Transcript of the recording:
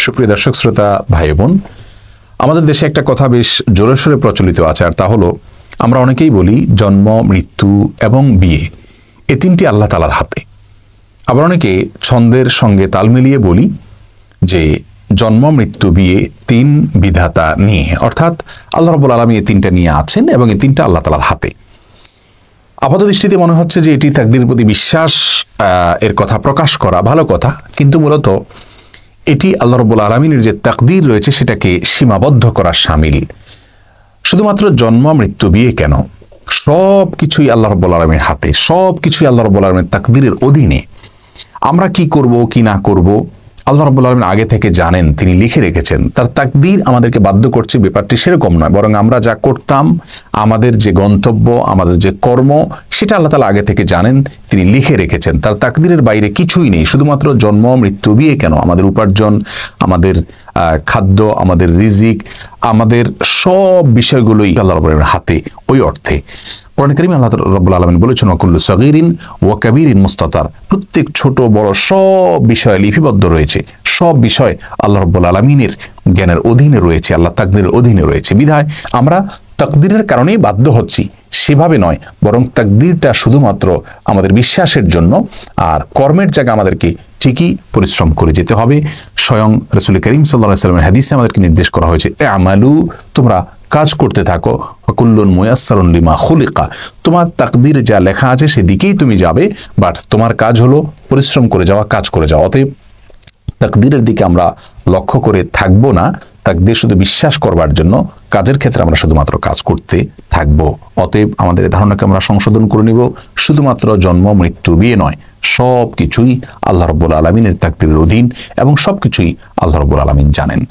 সুপ্রিয় দর্শক শ্রোতা ভাই বোন, আমাদের দেশে একটা কথা বেশ জোরে সোরে প্রচলিত আছে, আর তা হলো আমরা অনেকেই বলি জন্ম, মৃত্যু এবং বিয়ে এই তিনটি আল্লাহ তাআলার হাতে। আবার অনেকে ছন্দের সঙ্গে তাল মিলিয়ে বলি যে জন্ম, মৃত্যু, বিয়ে তিন বিধাতা নিয়ে, অর্থাৎ আল্লাহ রাব্বুল আলামিন এই তিনটা নিয়ে আছেন এবং এই তিনটা আল্লাহ তাআলার হাতে। আপাত দৃষ্টিতে মনে হচ্ছে যে এটি তাকদীরের প্রতি বিশ্বাস এর কথা প্রকাশ করা ভালো কথা, কিন্তু মূলত এটি আল্লাহ রাব্বুল আলামিনের যে তাকদীর রয়েছে সেটাকে সীমাবদ্ধ করা শামিল। শুধুমাত্র জন্ম, মৃত্যু, বিয়ে কেন, সব কিছুই আল্লাহ রাব্বুল আলামিনের হাতে, সব কিছুই আল্লাহ রাব্বুল আলামিনের তাকদীরের অধীনে। আমরা কি করব কি না করব আল্লাহ রাব্বুল আলামিন আগে থেকে জানেন, তিনি লিখে রেখেছেন। তার তাকদীর আমাদেরকে বাধ্য করছে ব্যাপারটি সেরকম নয়, বরং আমরা যা করতাম, আমাদের যে গন্তব্য, আমাদের যে কর্ম, সেটা আল্লাহ তাআলা আগে থেকে জানেন, তিনি লিখে রেখেছেন। তার তাকদীরের বাইরে কিছুই নেই। শুধুমাত্র জন্ম, মৃত্যু, বিয়ে কেন, আমাদের উপার্জন, আমাদের খাদ্য, আমাদের রিজিক, আমাদের সব বিষয়গুলোই আল্লাহ রাব্বুল আলামিনের হাতে। ওই অর্থে কোরআন কারীমে আল্লাহ রাব্বুল আলামিন বলেছেন ওয়াকুল্লু সগীরিন ওয়া কাবীরিন মুস্তাতার, প্রত্যেক ছোট বড় সব বিষয় লিপিবদ্ধ রয়েছে। সব বিষয় আল্লাহ রাব্বুল আলামিনের জ্ঞানের অধীনে রয়েছে, আল্লাহ তাকদীরের অধীনে রয়েছে। বিধায় আমরা তাকদীরের কারণেই বাধ্য হচ্ছি, সেভাবে নয়, বরং তাকদীরটা শুধুমাত্র আমাদের বিশ্বাসের জন্য। আর কর্মের জায়গায় আমাদেরকে ঠিকই পরিশ্রম করে যেতে হবে। স্বয়ং রাসূল করিম সাল্লাল্লাহু আলাইহি ওয়াসাল্লামের হাদিসে আমাদেরকে নির্দেশ করা হয়েছে আমালু, তোমরা কাজ করতে থাকো, কুল্লুন মুয়াসসারুন লিমা খুলিকা, তোমার তাকদীরে যা লেখা আছে সেদিকেই তুমি যাবে, বাট তোমার কাজ হলো পরিশ্রম করে যাওয়া, কাজ করে যাওয়া। অতএব তাকদীরের দিকে আমরা লক্ষ্য করে থাকবো না, তাকদীর শুধু বিশ্বাস করবার জন্য, কাজের ক্ষেত্রে আমরা শুধুমাত্র কাজ করতে থাকবো। অতএব আমাদের ধারণাকে আমরা সংশোধন করে নিব, শুধুমাত্র জন্ম, মৃত্যু, বিয়ে নয়, সব কিছুই আল্লাহ রাব্বুল আলামিনের তাকদীরের অধীন এবং সব কিছুই আল্লাহ রাব্বুল আলামিন জানেন।